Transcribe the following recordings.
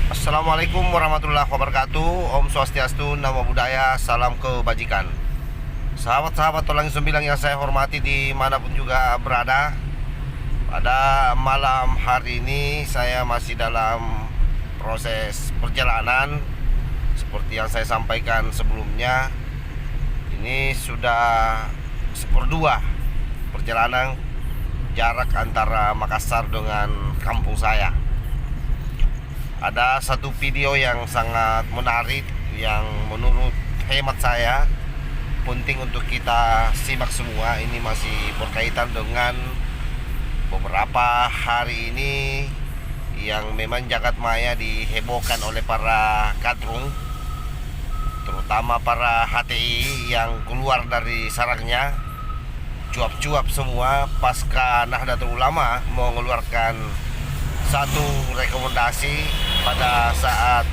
Assalamualaikum warahmatullahi wabarakatuh. Om Swastiastu, Namo Buddhaya, salam kebajikan. Sahabat-sahabat Tolang Sembilang yang saya hormati dimanapun juga berada, pada malam hari ini saya masih dalam proses perjalanan. Seperti yang saya sampaikan sebelumnya, ini sudah seperdua perjalanan jarak antara Makassar dengan kampung saya. Ada satu video yang sangat menarik yang menurut hemat saya penting untuk kita simak semua. Ini masih berkaitan dengan beberapa hari ini yang memang jagat maya dihebohkan oleh para kadrung, terutama para HTI yang keluar dari sarangnya, cuap-cuap semua pasca Nahdlatul Ulama mengeluarkan satu rekomendasi pada saat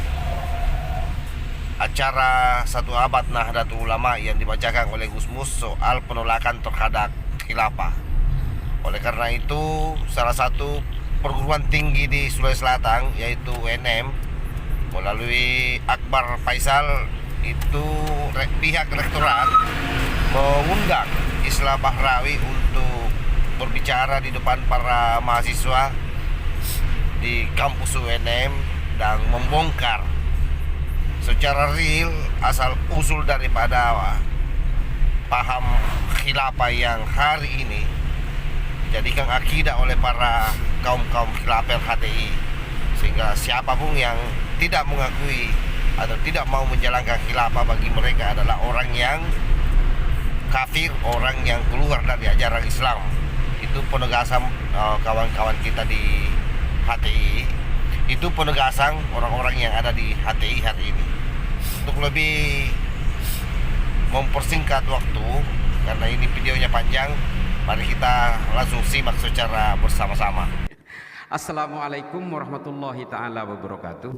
acara satu abad Nahdlatul Ulama yang dibacakan oleh Gus Mus soal penolakan terhadap khilafah. Oleh karena itu, salah satu perguruan tinggi di Sulawesi Selatan yaitu UNM melalui Akbar Faisal itu pihak rektorat mengundang Islah Bahrawi untuk berbicara di depan para mahasiswa di kampus UNM dan membongkar secara real asal usul daripada paham khilafah yang hari ini dijadikan akidah oleh para kaum khilafah HTI, sehingga siapapun yang tidak mengakui atau tidak mau menjalankan khilafah bagi mereka adalah orang yang kafir, orang yang keluar dari ajaran Islam. Itu penegasan kawan-kawan kita di HTI, itu penegasan orang-orang yang ada di HTI hari ini. Untuk lebih mempersingkat waktu, karena ini videonya panjang, mari kita langsung simak secara bersama-sama. Assalamualaikum warahmatullahi ta'ala wabarakatuh.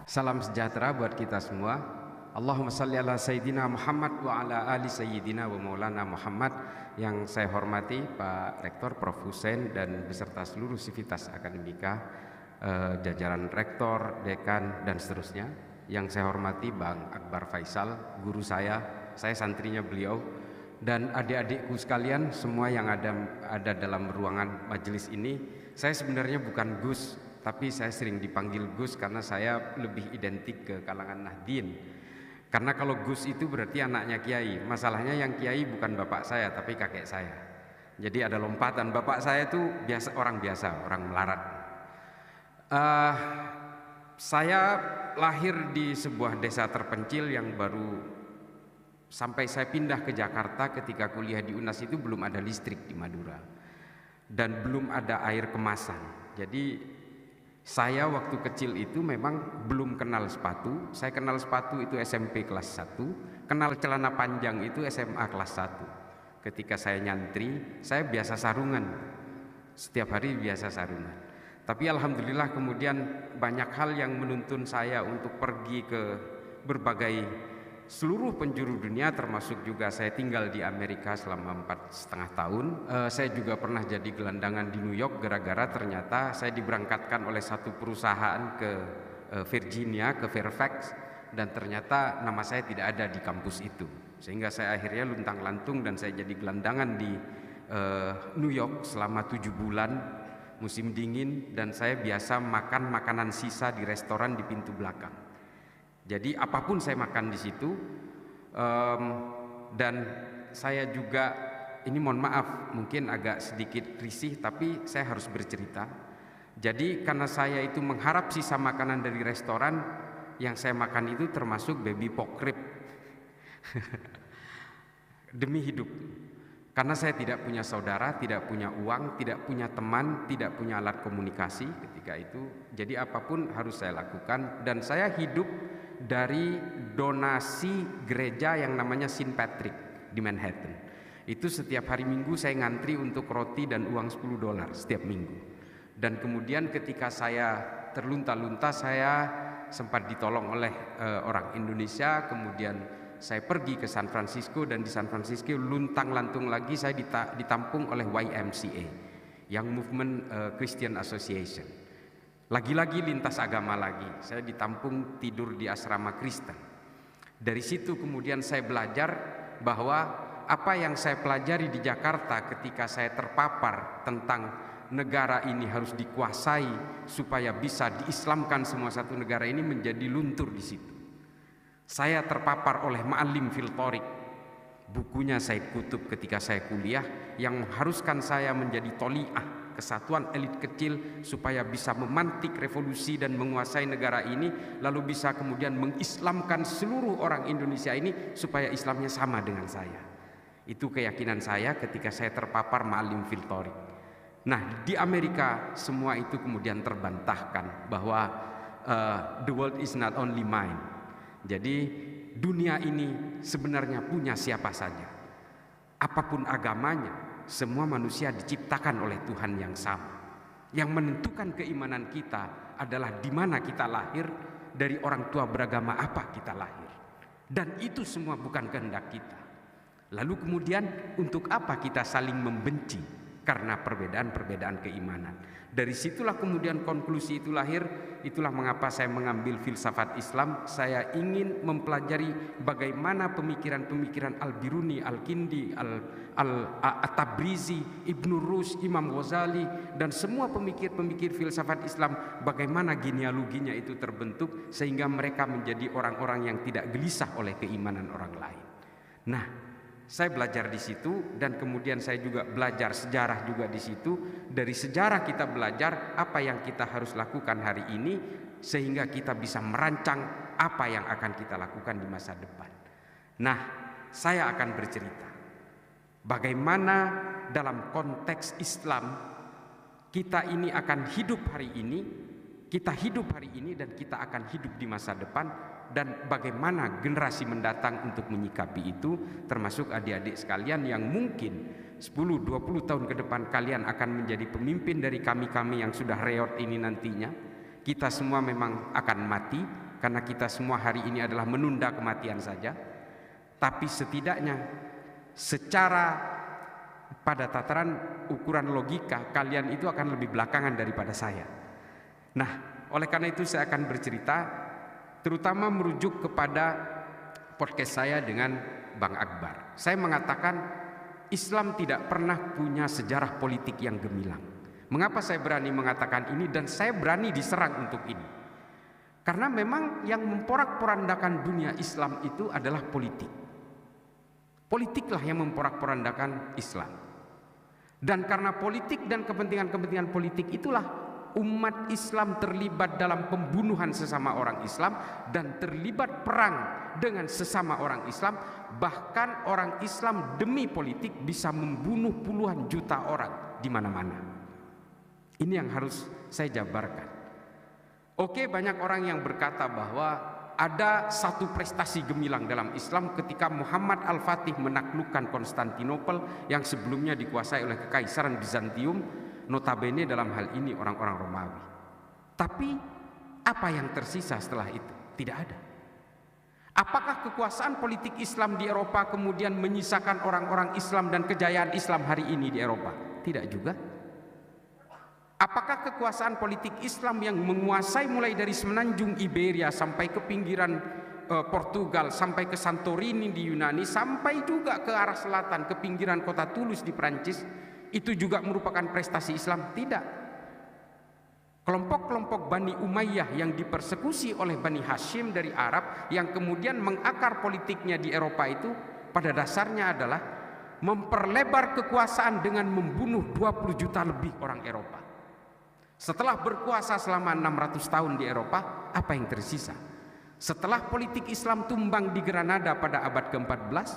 Salam sejahtera buat kita semua. Allahumma salli ala Sayyidina Muhammad wa ala ali Sayyidina wa maulana Muhammad. Yang saya hormati Pak Rektor Prof. Hussein dan beserta seluruh sivitas akademika, jajaran rektor, dekan dan seterusnya. Yang saya hormati Bang Akbar Faisal, guru saya santrinya beliau, dan adik-adikku sekalian semua yang ada dalam ruangan majelis ini. Saya sebenarnya bukan Gus, tapi saya sering dipanggil Gus karena saya lebih identik ke kalangan Nahdien. Karena kalau Gus itu berarti anaknya kiai. Masalahnya yang kiai bukan bapak saya tapi kakek saya. Jadi ada lompatan. Bapak saya itu orang biasa, orang melarat. Saya lahir di sebuah desa terpencil yang baru sampai saya pindah ke Jakarta. Ketika kuliah di UNAS itu belum ada listrik di Madura dan belum ada air kemasan. Jadi saya waktu kecil itu memang belum kenal sepatu. Saya kenal sepatu itu SMP kelas 1, kenal celana panjang itu SMA kelas 1. Ketika saya nyantri, saya biasa sarungan. Setiap hari biasa sarungan. Tapi alhamdulillah kemudian banyak hal yang menuntun saya untuk pergi ke berbagai seluruh penjuru dunia, termasuk juga saya tinggal di Amerika selama 4,5 tahun. Saya juga pernah jadi gelandangan di New York gara-gara ternyata saya diberangkatkan oleh satu perusahaan ke Virginia, ke Fairfax, dan ternyata nama saya tidak ada di kampus itu. Sehingga saya akhirnya luntang-lantung dan saya jadi gelandangan di New York selama 7 bulan musim dingin, dan saya biasa makan makanan sisa di restoran di pintu belakang. Jadi apapun saya makan di situ, dan saya juga, ini mohon maaf mungkin agak sedikit risih tapi saya harus bercerita. Jadi karena saya itu mengharap sisa makanan dari restoran, yang saya makan itu termasuk baby pork rib demi hidup. Karena saya tidak punya saudara, tidak punya uang, tidak punya teman, tidak punya alat komunikasi ketika itu. Jadi apapun harus saya lakukan, dan saya hidup dari donasi gereja yang namanya St. Patrick di Manhattan. Itu setiap hari Minggu saya ngantri untuk roti dan uang $10 setiap minggu. Dan kemudian ketika saya terlunta-lunta, saya sempat ditolong oleh orang Indonesia. Kemudian saya pergi ke San Francisco, dan di San Francisco luntang-lantung lagi saya ditampung oleh YMCA, Young Movement Christian Association. Lagi-lagi lintas agama lagi. Saya ditampung tidur di asrama Kristen. Dari situ kemudian saya belajar bahwa apa yang saya pelajari di Jakarta ketika saya terpapar tentang negara ini harus dikuasai supaya bisa diislamkan semua satu negara ini menjadi luntur di situ. Saya terpapar oleh Ma'alim fil Thoriq, bukunya Said Qutb ketika saya kuliah, yang mengharuskan saya menjadi toli'ah, kesatuan elit kecil, supaya bisa memantik revolusi dan menguasai negara ini, lalu bisa kemudian mengislamkan seluruh orang Indonesia ini supaya Islamnya sama dengan saya. Itu keyakinan saya ketika saya terpapar Ma'alim fil Thoriq. Nah, di Amerika semua itu kemudian terbantahkan bahwa the world is not only mine. Jadi dunia ini sebenarnya punya siapa saja. Apapun agamanya, semua manusia diciptakan oleh Tuhan yang sama. Yang menentukan keimanan kita adalah di mana kita lahir, dari orang tua beragama apa kita lahir. Dan itu semua bukan kehendak kita. Lalu kemudian untuk apa kita saling membenci? Karena perbedaan-perbedaan keimanan. Dari situlah kemudian konklusi itu lahir. Itulah mengapa saya mengambil filsafat Islam. Saya ingin mempelajari bagaimana pemikiran-pemikiran Al-Biruni, Al-Kindi, At-Tabrizi, Ibnu Rushd, Imam Ghazali, dan semua pemikir-pemikir filsafat Islam, bagaimana genealoginya itu terbentuk sehingga mereka menjadi orang-orang yang tidak gelisah oleh keimanan orang lain. Nah, saya belajar di situ, dan kemudian saya juga belajar sejarah juga di situ. Dari sejarah kita belajar apa yang kita harus lakukan hari ini sehingga kita bisa merancang apa yang akan kita lakukan di masa depan. Nah, saya akan bercerita bagaimana dalam konteks Islam kita ini akan hidup hari ini, kita hidup hari ini dan kita akan hidup di masa depan. Dan bagaimana generasi mendatang untuk menyikapi itu, termasuk adik-adik sekalian yang mungkin 10-20 tahun ke depan kalian akan menjadi pemimpin dari kami-kami yang sudah reot ini nantinya. Kita semua memang akan mati, karena kita semua hari ini adalah menunda kematian saja. Tapi setidaknya secara pada tataran ukuran logika, kalian itu akan lebih belakangan daripada saya. Nah, oleh karena itu saya akan bercerita terutama merujuk kepada podcast saya dengan Bang Akbar. Saya mengatakan Islam tidak pernah punya sejarah politik yang gemilang. Mengapa saya berani mengatakan ini dan saya berani diserang untuk ini? Karena memang yang memporak-porandakan dunia Islam itu adalah politik. Politiklah yang memporak-porandakan Islam. Dan karena politik dan kepentingan-kepentingan politik itulah umat Islam terlibat dalam pembunuhan sesama orang Islam dan terlibat perang dengan sesama orang Islam. Bahkan orang Islam demi politik bisa membunuh puluhan juta orang di mana-mana. Ini yang harus saya jabarkan. Oke, banyak orang yang berkata bahwa ada satu prestasi gemilang dalam Islam ketika Muhammad Al-Fatih menaklukkan Konstantinopel yang sebelumnya dikuasai oleh Kekaisaran Bizantium. Notabene dalam hal ini orang-orang Romawi. Tapi apa yang tersisa setelah itu? Tidak ada. Apakah kekuasaan politik Islam di Eropa kemudian menyisakan orang-orang Islam dan kejayaan Islam hari ini di Eropa? Tidak juga. Apakah kekuasaan politik Islam yang menguasai mulai dari semenanjung Iberia sampai ke pinggiran Portugal, sampai ke Santorini di Yunani, sampai juga ke arah selatan ke pinggiran kota Toulouse di Prancis, itu juga merupakan prestasi Islam? Tidak. Kelompok-kelompok Bani Umayyah yang dipersekusi oleh Bani Hashim dari Arab, yang kemudian mengakar politiknya di Eropa, itu pada dasarnya adalah memperlebar kekuasaan dengan membunuh 20 juta lebih orang Eropa. Setelah berkuasa selama 600 tahun di Eropa, apa yang tersisa? Setelah politik Islam tumbang di Granada pada abad ke-14,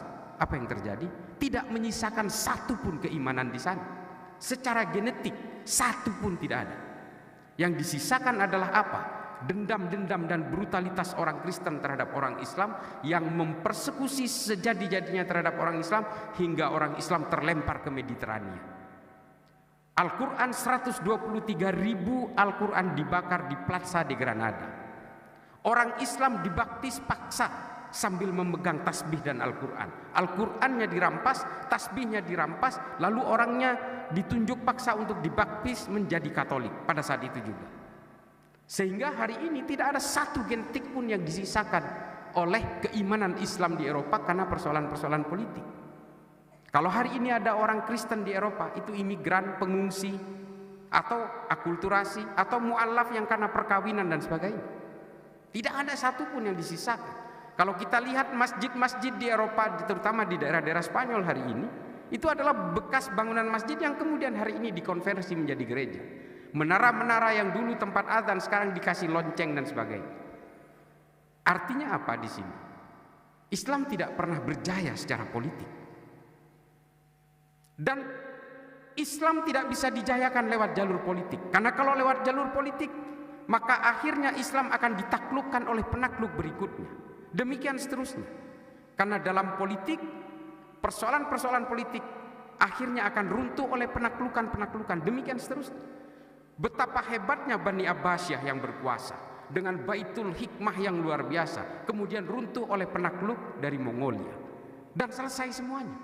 apa yang terjadi? Tidak menyisakan satu pun keimanan di sana. Secara genetik satu pun tidak ada. Yang disisakan adalah apa? Dendam-dendam dan brutalitas orang Kristen terhadap orang Islam yang mempersekusi sejadi-jadinya terhadap orang Islam hingga orang Islam terlempar ke Mediterania. Al-Quran 123.000 Al-Quran dibakar di Plaza de Granada. Orang Islam dibaptis paksa sambil memegang tasbih dan Al-Quran. Al-Qurannya dirampas, tasbihnya dirampas, lalu orangnya ditunjuk paksa untuk dibaptis menjadi Katolik pada saat itu juga. Sehingga hari ini tidak ada satu gentik pun yang disisakan oleh keimanan Islam di Eropa karena persoalan-persoalan politik. Kalau hari ini ada orang Kristen di Eropa, itu imigran, pengungsi, atau akulturasi, atau mu'alaf yang karena perkawinan dan sebagainya. Tidak ada satupun yang disisakan. Kalau kita lihat masjid-masjid di Eropa, terutama di daerah-daerah Spanyol hari ini, itu adalah bekas bangunan masjid yang kemudian hari ini dikonversi menjadi gereja. Menara-menara yang dulu tempat azan sekarang dikasih lonceng dan sebagainya. Artinya apa di sini? Islam tidak pernah berjaya secara politik. Dan Islam tidak bisa dijayakan lewat jalur politik. Karena kalau lewat jalur politik, maka akhirnya Islam akan ditaklukkan oleh penakluk berikutnya. Demikian seterusnya. Karena dalam politik, persoalan-persoalan politik akhirnya akan runtuh oleh penaklukan-penaklukan. Demikian seterusnya. Betapa hebatnya Bani Abbasiyah yang berkuasa dengan Baitul Hikmah yang luar biasa, kemudian runtuh oleh penakluk dari Mongolia. Dan selesai semuanya.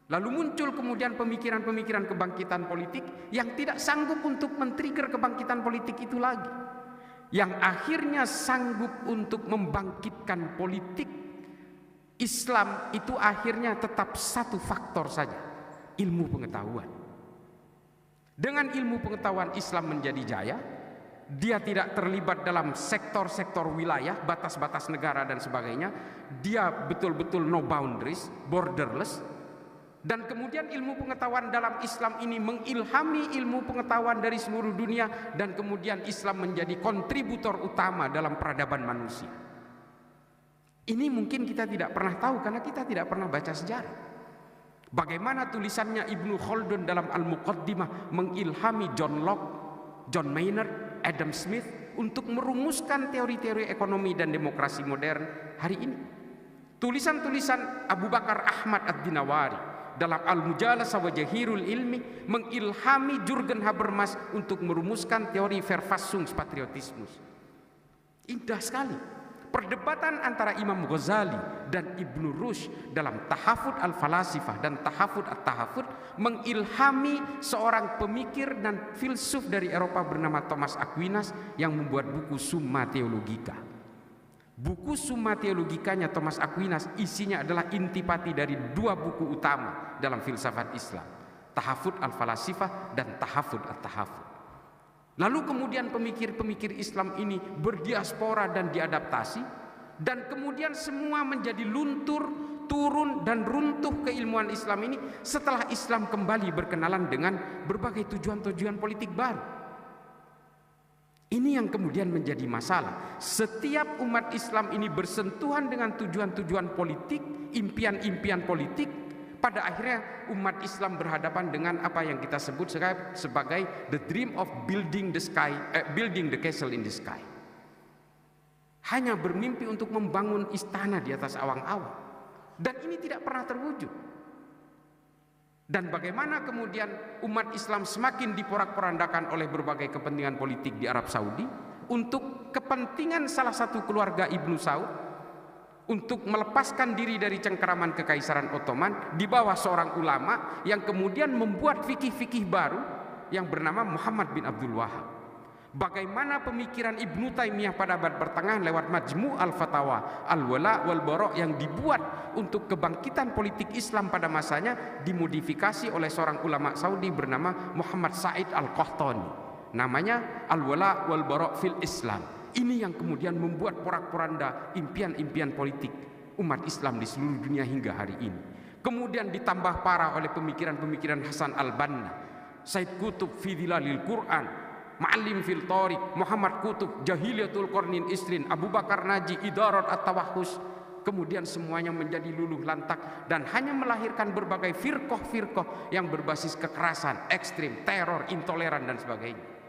Lalu muncul kemudian pemikiran-pemikiran kebangkitan politik yang tidak sanggup untuk men-trigger kebangkitan politik itu lagi. Yang akhirnya sanggup untuk membangkitkan politik Islam itu akhirnya tetap satu faktor saja, ilmu pengetahuan. Dengan ilmu pengetahuan Islam menjadi jaya, dia tidak terlibat dalam sektor-sektor wilayah, batas-batas negara dan sebagainya. Dia betul-betul no boundaries, borderless. Dan kemudian ilmu pengetahuan dalam Islam ini mengilhami ilmu pengetahuan dari seluruh dunia, dan kemudian Islam menjadi kontributor utama dalam peradaban manusia. Ini mungkin kita tidak pernah tahu karena kita tidak pernah baca sejarah. Bagaimana tulisannya Ibnu Khaldun dalam Al-Muqaddimah mengilhami John Locke, John Maynard, Adam Smith untuk merumuskan teori-teori ekonomi dan demokrasi modern hari ini. Tulisan-tulisan Abu Bakar Ahmad Ad-Dinawari dalam Al-Mujalasah wa Jahirul Ilmi mengilhami Jürgen Habermas untuk merumuskan teori Verfassungspatriotismus. Indah sekali. Perdebatan antara Imam Ghazali dan Ibnu Rushd dalam Tahafud Al-Falasifah dan Tahafud At-Tahafud mengilhami seorang pemikir dan filsuf dari Eropa bernama Thomas Aquinas yang membuat buku Summa Theologica. Buku Summa Theologicanya Thomas Aquinas isinya adalah intipati dari dua buku utama dalam filsafat Islam, Tahafud Al-Falasifah dan Tahafud At-Tahafud. Lalu kemudian pemikir-pemikir Islam ini berdiaspora dan diadaptasi, dan kemudian semua menjadi luntur, turun dan runtuh keilmuan Islam ini setelah Islam kembali berkenalan dengan berbagai tujuan-tujuan politik baru. Ini yang kemudian menjadi masalah. Setiap umat Islam ini bersentuhan dengan tujuan-tujuan politik, impian-impian politik. Pada akhirnya umat Islam berhadapan dengan apa yang kita sebut sebagai the dream of building the castle in the sky. Hanya bermimpi untuk membangun istana di atas awang-awang. Dan ini tidak pernah terwujud. Dan bagaimana kemudian umat Islam semakin diporak-porandakan oleh berbagai kepentingan politik di Arab Saudi untuk kepentingan salah satu keluarga Ibnu Saud untuk melepaskan diri dari cengkeraman Kekaisaran Ottoman di bawah seorang ulama yang kemudian membuat fikih-fikih baru yang bernama Muhammad bin Abdul Wahab. Bagaimana pemikiran Ibnu Taimiyah pada abad pertengahan lewat Majmu' al-Fatawa, Al-Wala wal-Bara yang dibuat untuk kebangkitan politik Islam pada masanya dimodifikasi oleh seorang ulama Saudi bernama Muhammad Said Al-Qahtani. Namanya Al-Wala wal-Bara fil Islam. Ini yang kemudian membuat porak-poranda impian-impian politik umat Islam di seluruh dunia hingga hari ini. Kemudian ditambah parah oleh pemikiran-pemikiran Hasan al-Banna, Said Qutb fi Dhilalil Quran, Ma'alim fil Tariq, Muhammad Qutb, Jahiliyatul Qarnin Isrin, Abu Bakar Naji, Idarat At-Tawahhus. Kemudian semuanya menjadi luluh lantak dan hanya melahirkan berbagai firqah-firqah yang berbasis kekerasan, ekstrim, teror, intoleran dan sebagainya.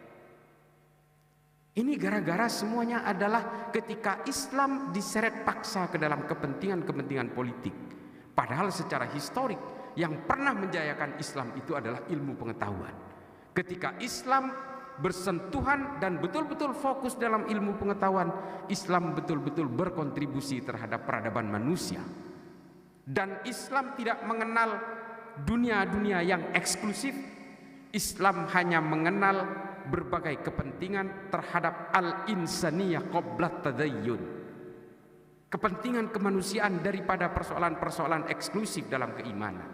Ini gara-gara semuanya adalah ketika Islam diseret paksa ke dalam kepentingan-kepentingan politik. Padahal secara historik yang pernah menjayakan Islam itu adalah ilmu pengetahuan. Ketika Islam bersentuhan dan betul-betul fokus dalam ilmu pengetahuan, Islam betul-betul berkontribusi terhadap peradaban manusia. Dan Islam tidak mengenal dunia-dunia yang eksklusif. Islam hanya mengenal berbagai kepentingan terhadap al-insaniyah qabla tadayyun, kepentingan kemanusiaan daripada persoalan-persoalan eksklusif dalam keimanan.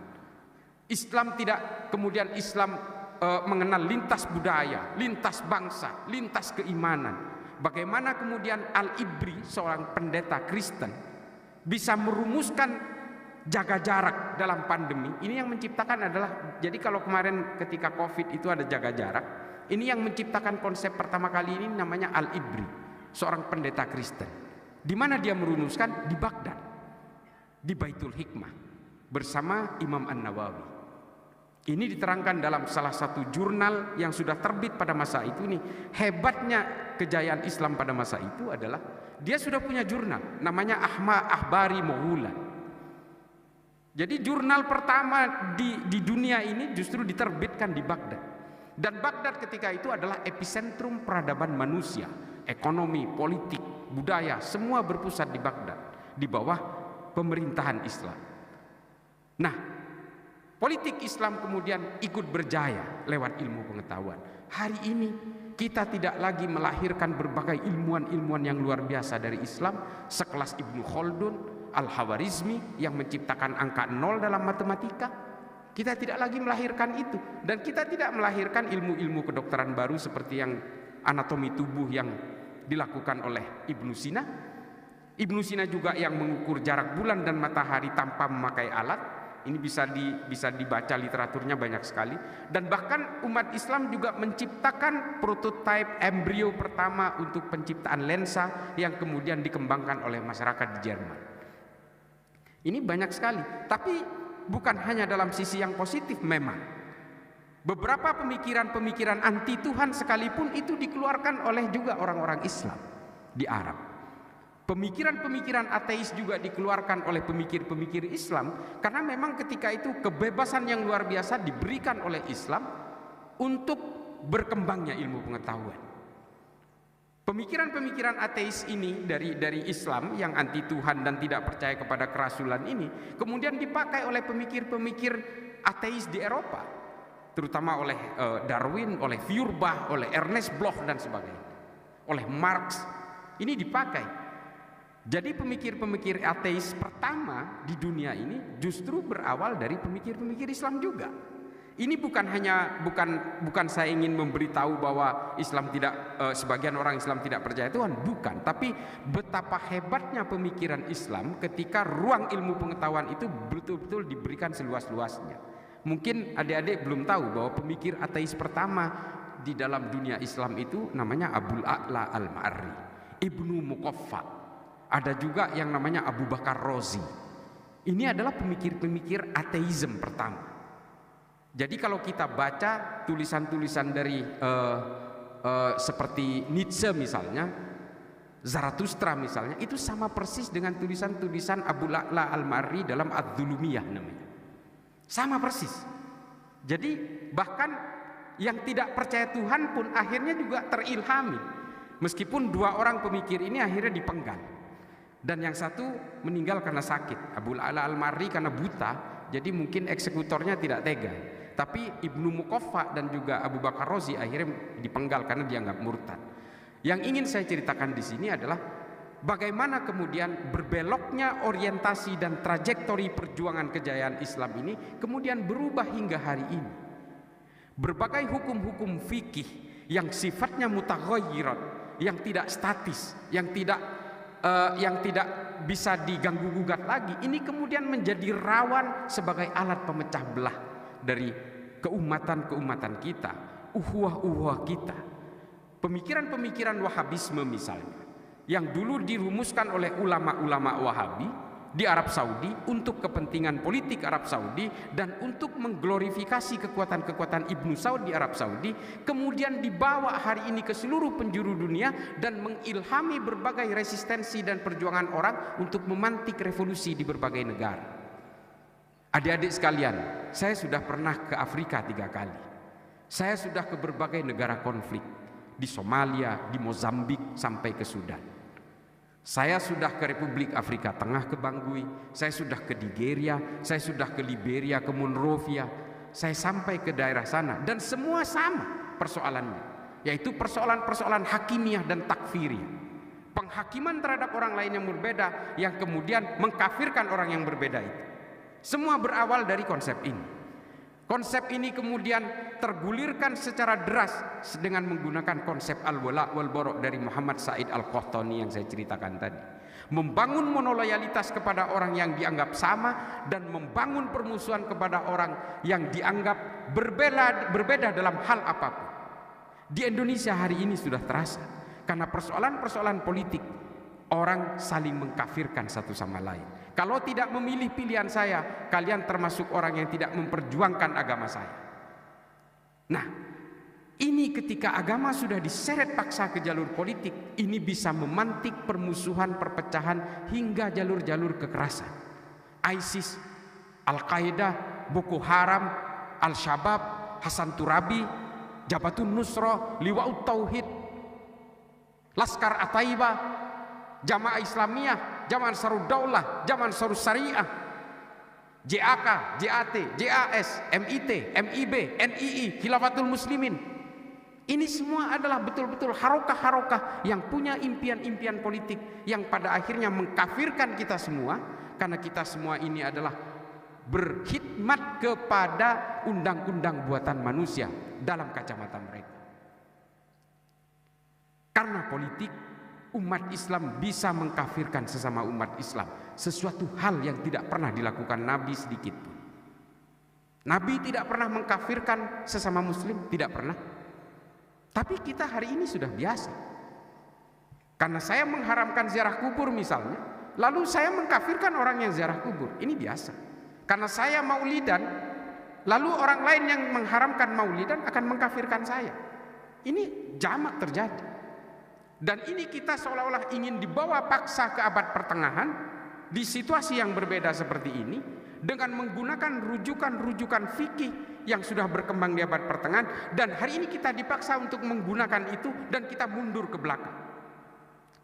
Islam tidak kemudian mengenal lintas budaya, lintas bangsa, lintas keimanan. Bagaimana kemudian Al-Ibri, seorang pendeta Kristen, bisa merumuskan jaga jarak dalam pandemi. Ini yang menciptakan adalah, jadi kalau kemarin ketika Covid itu ada jaga jarak, ini yang menciptakan konsep pertama kali ini namanya Al-Ibri, seorang pendeta Kristen. Di mana dia merumuskan? Di Baghdad, di Baitul Hikmah bersama Imam An-Nawawi. Ini diterangkan dalam salah satu jurnal yang sudah terbit pada masa itu. Nih, hebatnya kejayaan Islam pada masa itu adalah dia sudah punya jurnal namanya Ahbari Moghulan. Jadi jurnal pertama di dunia ini justru diterbitkan di Baghdad. Dan Baghdad ketika itu adalah epicentrum peradaban manusia, ekonomi, politik, budaya, semua berpusat di Baghdad di bawah pemerintahan Islam. Nah, politik Islam kemudian ikut berjaya lewat ilmu pengetahuan. Hari ini kita tidak lagi melahirkan berbagai ilmuwan-ilmuwan yang luar biasa dari Islam, sekelas Ibnu Khaldun, Al-Khawarizmi yang menciptakan angka 0 dalam matematika. Kita tidak lagi melahirkan itu, dan kita tidak melahirkan ilmu-ilmu kedokteran baru seperti yang anatomi tubuh yang dilakukan oleh Ibnu Sina. Ibnu Sina juga yang mengukur jarak bulan dan matahari tanpa memakai alat. Ini bisa dibaca literaturnya banyak sekali. Dan bahkan umat Islam juga menciptakan prototipe embrio pertama untuk penciptaan lensa yang kemudian dikembangkan oleh masyarakat di Jerman. Ini banyak sekali, tapi bukan hanya dalam sisi yang positif memang. Beberapa pemikiran-pemikiran anti Tuhan sekalipun itu dikeluarkan oleh juga orang-orang Islam di Arab. Pemikiran-pemikiran ateis juga dikeluarkan oleh pemikir-pemikir Islam, karena memang ketika itu kebebasan yang luar biasa diberikan oleh Islam untuk berkembangnya ilmu pengetahuan. Pemikiran-pemikiran ateis ini dari Islam yang anti Tuhan dan tidak percaya kepada kerasulan ini kemudian dipakai oleh pemikir-pemikir ateis di Eropa, terutama oleh Darwin, oleh Feuerbach, oleh Ernest Bloch dan sebagainya, oleh Marx. Ini dipakai. Jadi pemikir-pemikir ateis pertama di dunia ini justru berawal dari pemikir-pemikir Islam juga. Ini bukan saya ingin memberitahu bahwa Islam tidak sebagian orang Islam tidak percaya Tuhan, bukan, tapi betapa hebatnya pemikiran Islam ketika ruang ilmu pengetahuan itu betul-betul diberikan seluas-luasnya. Mungkin adik-adik belum tahu bahwa pemikir ateis pertama di dalam dunia Islam itu namanya Abul A'la Al-Ma'arri, Ibnu Muqaffa. Ada juga yang namanya Abu Bakar Razi. Ini adalah pemikir-pemikir ateisme pertama. Jadi kalau kita baca tulisan-tulisan dari seperti Nietzsche misalnya, Zarathustra misalnya, itu sama persis dengan tulisan-tulisan Abu La'la Al-Ma'arri dalam Ad-Dhulumiyah namanya. Sama persis. Jadi bahkan yang tidak percaya Tuhan pun akhirnya juga terilhami. Meskipun dua orang pemikir ini akhirnya dipenggal. Dan yang satu meninggal karena sakit, Abu La'la Al-Ma'arri karena buta, jadi mungkin eksekutornya tidak tega. Tapi Ibnu Muqaffa dan juga Abu Bakar Razi akhirnya dipenggal karena dianggap murtad. Yang ingin saya ceritakan di sini adalah bagaimana kemudian berbeloknya orientasi dan trajektori perjuangan kejayaan Islam ini kemudian berubah hingga hari ini. Berbagai hukum-hukum fikih yang sifatnya mutaghayyirat, yang tidak statis, yang tidak bisa diganggu gugat lagi, ini kemudian menjadi rawan sebagai alat pemecah belah dari keumatan kita, uhuah kita. Pemikiran-pemikiran Wahabisme misalnya, yang dulu dirumuskan oleh ulama-ulama Wahabi di Arab Saudi untuk kepentingan politik Arab Saudi dan untuk mengglorifikasi kekuatan-kekuatan Ibnu Saud di Arab Saudi, kemudian dibawa hari ini ke seluruh penjuru dunia dan mengilhami berbagai resistensi dan perjuangan orang untuk memantik revolusi di berbagai negara. Adik-adik sekalian, saya sudah pernah ke Afrika 3 kali. Saya sudah ke berbagai negara konflik, di Somalia, di Mozambik, sampai ke Sudan. Saya sudah ke Republik Afrika Tengah, ke Bangui. Saya sudah ke Nigeria, saya sudah ke Liberia, ke Monrovia. Saya sampai ke daerah sana dan semua sama persoalannya. yaitu persoalan-persoalan hakimiyah dan takfiriyah. Penghakiman terhadap orang lain yang berbeda, yang kemudian mengkafirkan orang yang berbeda itu. Semua berawal dari konsep ini. Konsep ini kemudian tergulirkan secara deras dengan menggunakan konsep al-wala wal bara dari Muhammad Said Al-Qahtani yang saya ceritakan tadi. Membangun monoloyalitas kepada orang yang dianggap sama dan membangun permusuhan kepada orang yang dianggap berbeda dalam hal apapun. Di Indonesia hari ini sudah terasa, karena persoalan-persoalan politik orang saling mengkafirkan satu sama lain. Kalau tidak memilih pilihan saya, kalian termasuk orang yang tidak memperjuangkan agama saya. Nah, ini ketika agama sudah diseret paksa ke jalur politik, ini bisa memantik permusuhan, perpecahan hingga jalur-jalur kekerasan. ISIS, Al-Qaeda, Boko Haram, Al-Shabaab, Hasan Turabi, Jabhatun Nusra, Liwa'ut Tauhid, Laskar At-Taibah, Jamaah Islamiyah, Jamaah Ansarud Daulah, Jamaah Ansarus Syariah, JAK, JAT, JAS, MIT, MIB, NII, Khilafatul Muslimin. Ini semua adalah betul-betul harokah-harokah yang punya impian-impian politik yang pada akhirnya mengkafirkan kita semua, karena kita semua ini adalah berkhidmat kepada undang-undang buatan manusia dalam kacamata mereka. Karena politik, umat Islam bisa mengkafirkan sesama umat Islam, sesuatu hal yang tidak pernah dilakukan Nabi sedikit pun. Nabi tidak pernah mengkafirkan sesama muslim, tidak pernah. Tapi kita hari ini sudah biasa. Karena saya mengharamkan ziarah kubur misalnya, lalu saya mengkafirkan orang yang ziarah kubur, ini biasa. Karena saya maulidan, lalu orang lain yang mengharamkan maulidan akan mengkafirkan saya. Ini jamak terjadi. Dan ini kita seolah-olah ingin dibawa paksa ke abad pertengahan di situasi yang berbeda seperti ini, dengan menggunakan rujukan-rujukan fikih yang sudah berkembang di abad pertengahan, dan hari ini kita dipaksa untuk menggunakan itu dan kita mundur ke belakang.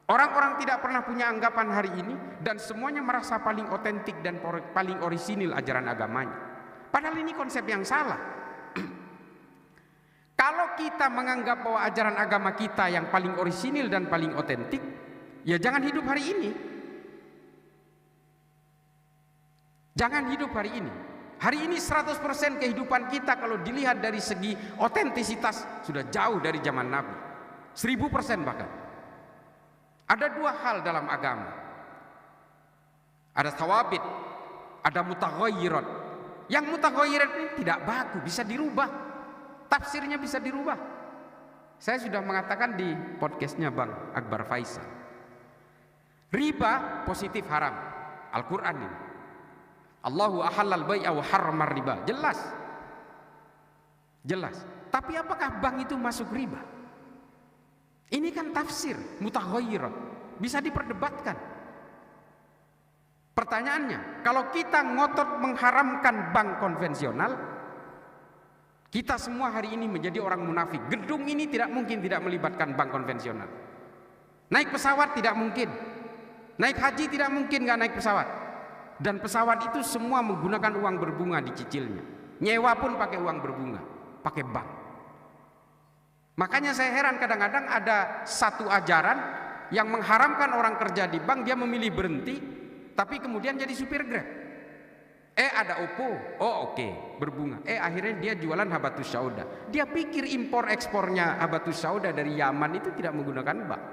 Orang-orang tidak pernah punya anggapan hari ini dan semuanya merasa paling otentik dan paling orisinil ajaran agamanya. Padahal ini konsep yang salah. Kalau kita menganggap bahwa ajaran agama kita yang paling orisinil dan paling otentik, ya jangan hidup hari ini. Jangan hidup hari ini. Hari ini 100% kehidupan kita kalau dilihat dari segi otentisitas sudah jauh dari zaman Nabi. 1000% bahkan. Ada dua hal dalam agama. Ada thawabit, ada mutaghayyirat. Yang mutaghayyirat ini tidak baku, bisa dirubah. Tafsirnya bisa dirubah. Saya sudah mengatakan di podcastnya Bang Akbar Faisal, riba positif haram. Al-Quran ini, Allahu ahallal bai'a wa harramar riba, jelas. Jelas. Tapi apakah bank itu masuk riba? Ini kan tafsir mutaghayyirat, bisa diperdebatkan. Pertanyaannya, kalau kita ngotot mengharamkan bank konvensional, kita semua hari ini menjadi orang munafik. Gedung ini tidak mungkin tidak melibatkan bank konvensional. Naik pesawat tidak mungkin. Naik haji tidak mungkin nggak naik pesawat. Dan pesawat itu semua menggunakan uang berbunga dicicilnya. Nyewa pun pakai uang berbunga, pakai bank. Makanya saya heran kadang-kadang ada satu ajaran yang mengharamkan orang kerja di bank, dia memilih berhenti, tapi kemudian jadi supir Grab. Ada Oppo, oh oke, berbunga. Akhirnya dia jualan habatus sauda. Dia pikir impor ekspornya habatus sauda dari Yaman itu tidak menggunakan bank.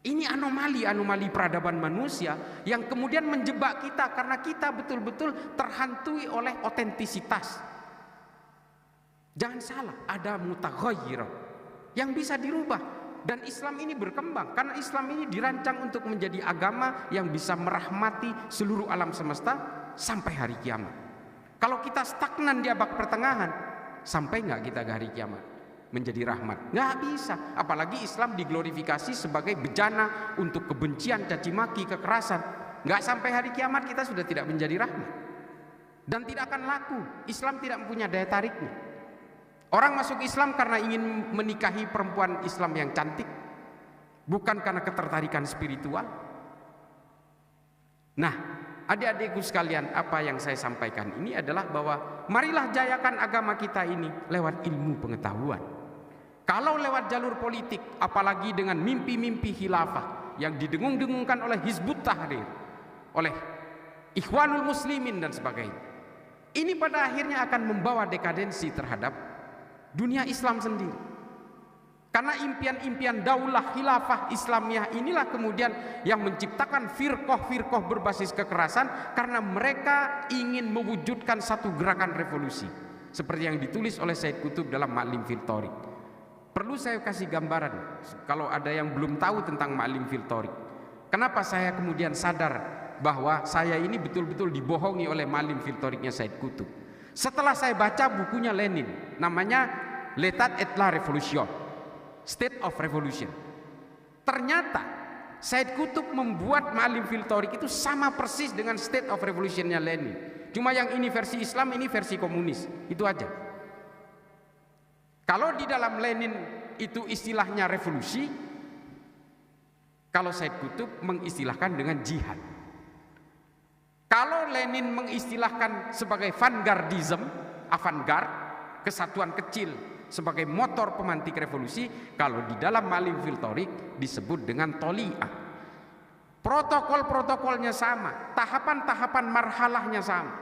Ini anomali peradaban manusia yang kemudian menjebak kita karena kita betul-betul terhantui oleh otentisitas. Jangan salah, ada mutaghayyirat yang bisa dirubah. Dan Islam ini berkembang karena Islam ini dirancang untuk menjadi agama yang bisa merahmati seluruh alam semesta sampai hari kiamat. Kalau kita stagnan di abad pertengahan, sampai nggak kita ke hari kiamat menjadi rahmat? Nggak bisa. Apalagi Islam diglorifikasi sebagai bejana untuk kebencian, caci maki, kekerasan. Nggak sampai hari kiamat kita sudah tidak menjadi rahmat dan tidak akan laku. Islam tidak mempunyai daya tariknya. Orang masuk Islam karena ingin menikahi perempuan Islam yang cantik, bukan karena ketertarikan spiritual. Nah, adik-adikku sekalian, apa yang saya sampaikan ini adalah bahwa marilah jayakan agama kita ini lewat ilmu pengetahuan. Kalau lewat jalur politik, apalagi dengan mimpi-mimpi khilafah yang didengung-dengungkan oleh Hizbut Tahrir, oleh Ikhwanul Muslimin dan sebagainya, ini pada akhirnya akan membawa dekadensi terhadap dunia Islam sendiri. Karena impian-impian daulah khilafah Islamiyah inilah kemudian yang menciptakan firqah-firqah berbasis kekerasan, karena mereka ingin mewujudkan satu gerakan revolusi seperti yang ditulis oleh Said Qutb dalam Ma'lim fil Thariq. Perlu saya kasih gambaran kalau ada yang belum tahu tentang Ma'lim fil Thariq. Kenapa saya kemudian sadar bahwa saya ini betul-betul dibohongi oleh Ma'lim fil Thariqnya Said Qutb. Setelah saya baca bukunya Lenin, namanya L'état et la Révolution, State of Revolution. Ternyata Said Qutb membuat Ma'lim fil Thariq itu sama persis dengan State of Revolutionnya Lenin. Cuma yang ini versi Islam, ini versi komunis. Itu aja. Kalau di dalam Lenin itu istilahnya revolusi, kalau Said Qutb mengistilahkan dengan jihad. Kalau Lenin mengistilahkan sebagai vanguardism, avant-garde, kesatuan kecil sebagai motor pemantik revolusi, kalau di dalam Ma'lim fil Thariq disebut dengan toli'ah. Protokol-protokolnya sama, tahapan-tahapan marhalahnya sama,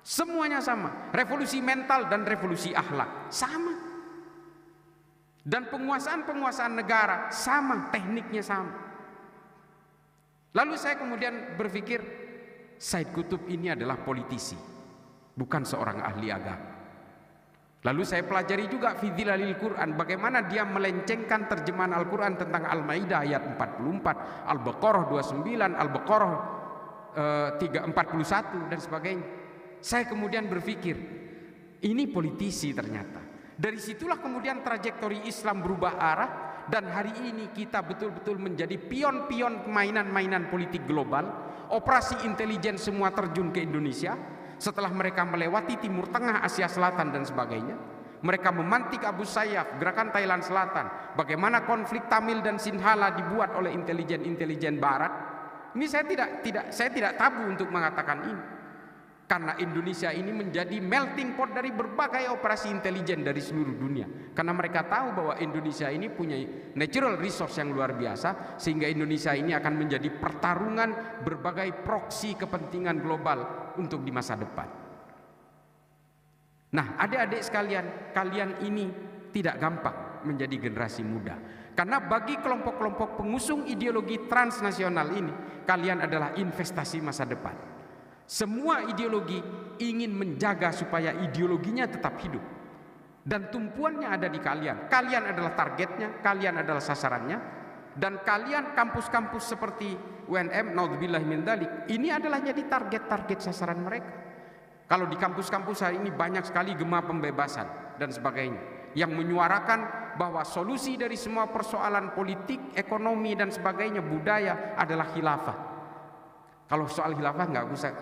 semuanya sama. Revolusi mental dan revolusi akhlak sama, dan penguasaan-penguasaan negara sama, tekniknya sama. Lalu saya kemudian berpikir, Said Qutb ini adalah politisi, bukan seorang ahli agama. Lalu saya pelajari juga fi Dhilalil Quran, bagaimana dia melencengkan terjemahan Al-Quran tentang Al-Maidah ayat 44, Al-Baqarah 29, Al-Baqarah 341 dan sebagainya. Saya kemudian berpikir, ini politisi ternyata. Dari situlah kemudian trajektori Islam berubah arah, dan hari ini kita betul-betul menjadi pion-pion mainan-mainan politik global. Operasi intelijen semua terjun ke Indonesia. Setelah mereka melewati Timur Tengah, Asia Selatan dan sebagainya, mereka memantik Abu Sayyaf, gerakan Thailand Selatan. Bagaimana konflik Tamil dan Sinhala dibuat oleh intelijen-intelijen Barat. Ini saya tidak tabu untuk mengatakan ini, karena Indonesia ini menjadi melting pot dari berbagai operasi intelijen dari seluruh dunia. Karena mereka tahu bahwa Indonesia ini punya natural resource yang luar biasa, sehingga Indonesia ini akan menjadi pertarungan berbagai proksi kepentingan global untuk di masa depan. Nah, adik-adik sekalian, kalian ini tidak gampang menjadi generasi muda, karena bagi kelompok-kelompok pengusung ideologi transnasional ini, kalian adalah investasi masa depan. Semua ideologi ingin menjaga supaya ideologinya tetap hidup, dan tumpuannya ada di kalian. Kalian adalah targetnya, kalian adalah sasarannya, dan kalian kampus-kampus seperti UNM, naudzubillah min dzalik, ini adalah jadi target-target sasaran mereka. Kalau di kampus-kampus hari ini banyak sekali gema pembebasan dan sebagainya, yang menyuarakan bahwa solusi dari semua persoalan politik, ekonomi dan sebagainya, budaya adalah khilafah. Kalau soal khilafah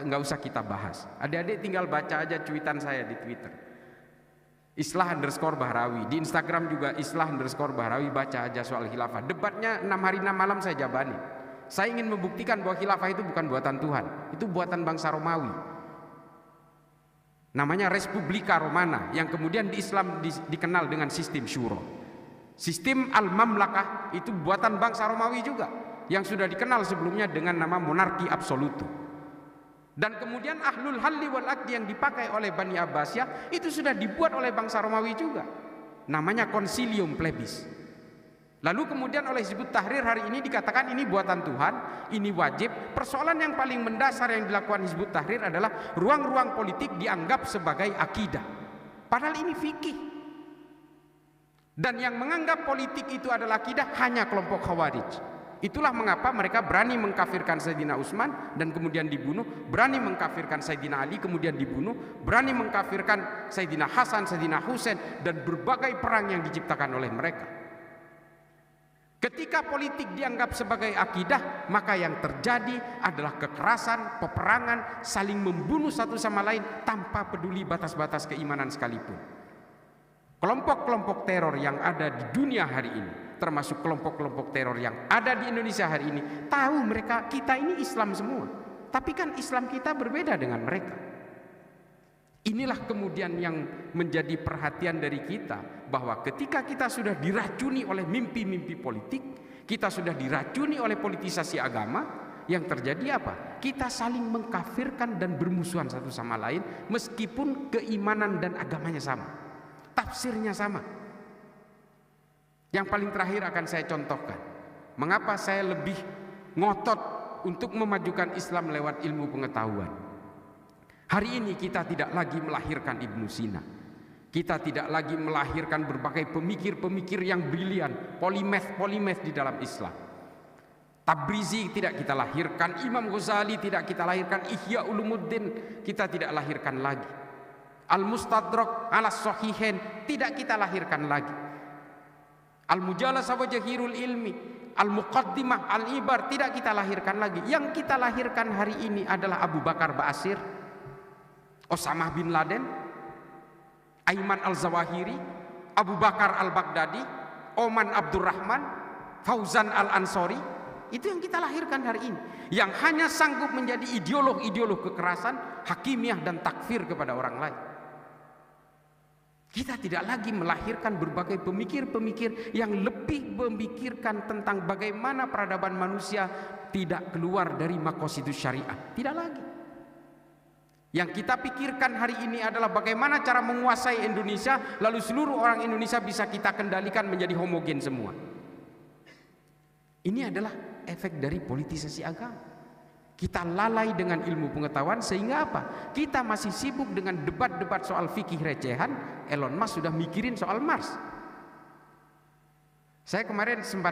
nggak usah kita bahas. Adik-adik tinggal baca aja cuitan saya di Twitter, Islah_Bahrawi. Di Instagram juga Islah_Bahrawi. Baca aja soal khilafah. Debatnya 6 hari 6 malam saya jabani. Saya ingin membuktikan bahwa khilafah itu bukan buatan Tuhan, itu buatan bangsa Romawi. Namanya Respublika Romana, yang kemudian di Islam dikenal dengan sistem syuro. Sistem al-mamlakah itu buatan bangsa Romawi juga, yang sudah dikenal sebelumnya dengan nama monarki absolutu. Dan kemudian ahlul halli wal aqdi yang dipakai oleh Bani Abbasiyah itu sudah dibuat oleh bangsa Romawi juga, namanya Concilium Plebis. Lalu kemudian oleh Hizbut Tahrir hari ini dikatakan ini buatan Tuhan, ini wajib. Persoalan yang paling mendasar yang dilakukan Hizbut Tahrir adalah ruang-ruang politik dianggap sebagai akidah, padahal ini fikih. Dan yang menganggap politik itu adalah akidah hanya kelompok Khawarij. Itulah mengapa mereka berani mengkafirkan Sayyidina Utsman dan kemudian dibunuh, berani mengkafirkan Sayyidina Ali kemudian dibunuh, berani mengkafirkan Sayyidina Hasan, Sayyidina Husain, dan berbagai perang yang diciptakan oleh mereka. Ketika politik dianggap sebagai akidah, maka yang terjadi adalah kekerasan, peperangan, saling membunuh satu sama lain tanpa peduli batas-batas keimanan sekalipun. Kelompok-kelompok teror yang ada di dunia hari ini, termasuk kelompok-kelompok teror yang ada di Indonesia hari ini, tahu mereka kita ini Islam semua, tapi kan Islam kita berbeda dengan mereka. Inilah kemudian yang menjadi perhatian dari kita, bahwa ketika kita sudah diracuni oleh mimpi-mimpi politik, kita sudah diracuni oleh politisasi agama, yang terjadi apa? Kita saling mengkafirkan dan bermusuhan satu sama lain, meskipun keimanan dan agamanya sama, tafsirnya sama. Yang paling terakhir akan saya contohkan mengapa saya lebih ngotot untuk memajukan Islam lewat ilmu pengetahuan. Hari ini kita tidak lagi melahirkan Ibnu Sina. Kita tidak lagi melahirkan berbagai pemikir-pemikir yang brilian, polimath di dalam Islam. Tabrizi tidak kita lahirkan, Imam Ghazali tidak kita lahirkan, Ihya Ulumuddin kita tidak lahirkan lagi. Al-Mustadrak ala Sahihain tidak kita lahirkan lagi. Al-Mujalasah wa Jahirul Ilmi, Al-Muqaddimah, Al-Ibar tidak kita lahirkan lagi. Yang kita lahirkan hari ini adalah Abu Bakar Ba'asir, Osama bin Laden, Aiman Al-Zawahiri, Abu Bakar Al-Baghdadi, Oman Abdurrahman, Fauzan Al-Ansori. Itu yang kita lahirkan hari ini, yang hanya sanggup menjadi ideolog kekerasan, hakimiyah dan takfir kepada orang lain. Kita tidak lagi melahirkan berbagai pemikir-pemikir yang lebih memikirkan tentang bagaimana peradaban manusia tidak keluar dari maqasidus syariah. Tidak lagi. Yang kita pikirkan hari ini adalah bagaimana cara menguasai Indonesia, lalu seluruh orang Indonesia bisa kita kendalikan menjadi homogen semua. Ini adalah efek dari politisasi agama. Kita lalai dengan ilmu pengetahuan, sehingga apa? Kita masih sibuk dengan debat-debat soal fikih recehan. Elon Musk sudah mikirin soal Mars. Saya kemarin sempat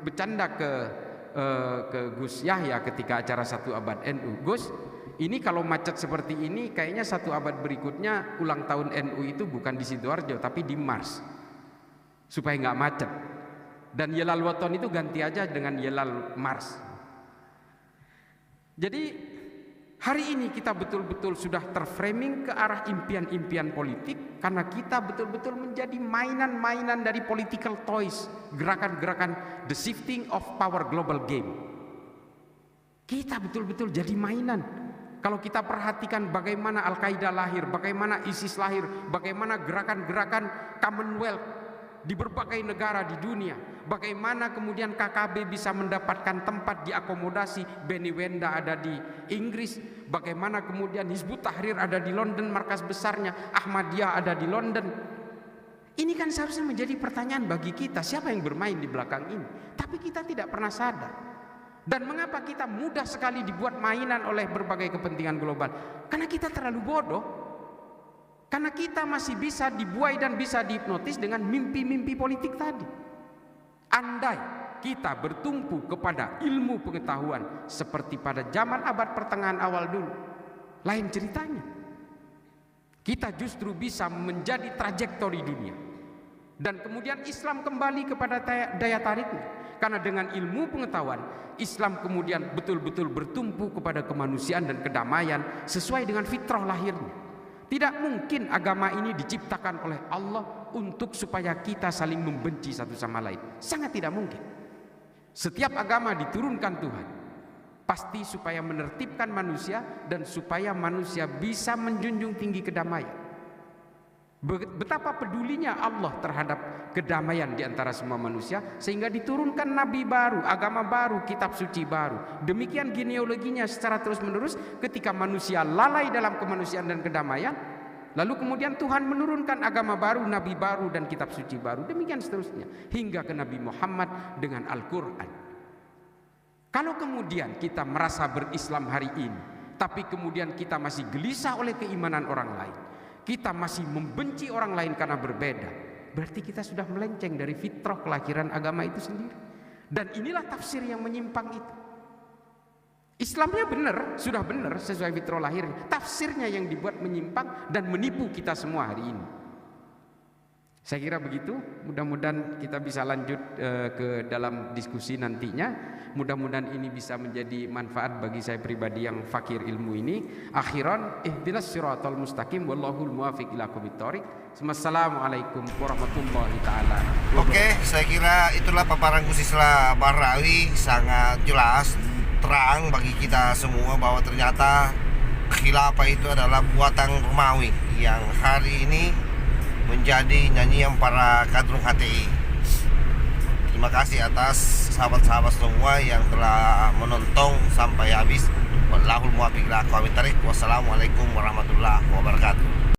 bercanda ke Gus Yahya ketika acara 1 abad NU. Gus, ini kalau macet seperti ini, kayaknya 1 abad berikutnya ulang tahun NU itu bukan di Sidoarjo tapi di Mars, supaya nggak macet. Dan Yelal Waton itu ganti aja dengan Yelal Mars. Jadi hari ini kita betul-betul sudah terframing ke arah impian-impian politik, karena kita betul-betul menjadi mainan-mainan dari political toys, gerakan-gerakan the shifting of power global game. Kita betul-betul jadi mainan. Kalau kita perhatikan bagaimana Al-Qaeda lahir, bagaimana ISIS lahir, bagaimana gerakan-gerakan Commonwealth di berbagai negara di dunia, bagaimana kemudian KKB bisa mendapatkan tempat diakomodasi, Beni Wenda ada di Inggris, bagaimana kemudian Hizbut Tahrir ada di London, markas besarnya, Ahmadiyah ada di London. Ini kan seharusnya menjadi pertanyaan bagi kita, siapa yang bermain di belakang ini? Tapi kita tidak pernah sadar. Dan mengapa kita mudah sekali dibuat mainan oleh berbagai kepentingan global? Karena kita terlalu bodoh. Karena kita masih bisa dibuai dan bisa dihipnotis dengan mimpi-mimpi politik tadi. Andai kita bertumpu kepada ilmu pengetahuan seperti pada zaman abad pertengahan awal dulu, lain ceritanya. Kita justru bisa menjadi trajektori dunia. Dan kemudian Islam kembali kepada daya tariknya. Karena dengan ilmu pengetahuan, Islam kemudian betul-betul bertumpu kepada kemanusiaan dan kedamaian sesuai dengan fitrah lahirnya. Tidak mungkin agama ini diciptakan oleh Allah untuk supaya kita saling membenci satu sama lain. Sangat tidak mungkin. Setiap agama diturunkan Tuhan pasti supaya menertibkan manusia dan supaya manusia bisa menjunjung tinggi kedamaian. Betapa pedulinya Allah terhadap kedamaian di antara semua manusia, sehingga diturunkan nabi baru, agama baru, kitab suci baru. Demikian genealoginya secara terus-menerus. Ketika manusia lalai dalam kemanusiaan dan kedamaian, lalu kemudian Tuhan menurunkan agama baru, nabi baru, dan kitab suci baru. Demikian seterusnya hingga ke Nabi Muhammad dengan Al-Quran. Kalau kemudian kita merasa berislam hari ini, tapi kemudian kita masih gelisah oleh keimanan orang lain, kita masih membenci orang lain karena berbeda, berarti kita sudah melenceng dari fitrah kelahiran agama itu sendiri. Dan inilah tafsir yang menyimpang itu. Islamnya benar, sudah benar sesuai fitrah lahir. Tafsirnya yang dibuat menyimpang dan menipu kita semua hari ini. Saya kira begitu. Mudah-mudahan kita bisa lanjut ke dalam diskusi nantinya. Mudah-mudahan ini bisa menjadi manfaat bagi saya pribadi yang fakir ilmu ini. Akhiran, ihdinas siratal mustaqim, wallahul muwaffiq ila aqwamit thoriq. Assalamualaikum warahmatullahi taala. Oke, saya kira itulah paparan Gus Islah Bahrawi, sangat jelas, terang bagi kita semua bahwa ternyata khilafah itu adalah buatan Romawi yang hari ini menjadi nyanyian para kadrun HTI. Terima kasih atas sahabat-sahabat semua yang telah menonton sampai habis. Wallahul muwaffiq ila aqwamit thoriq. Wassalamualaikum warahmatullahi wabarakatuh.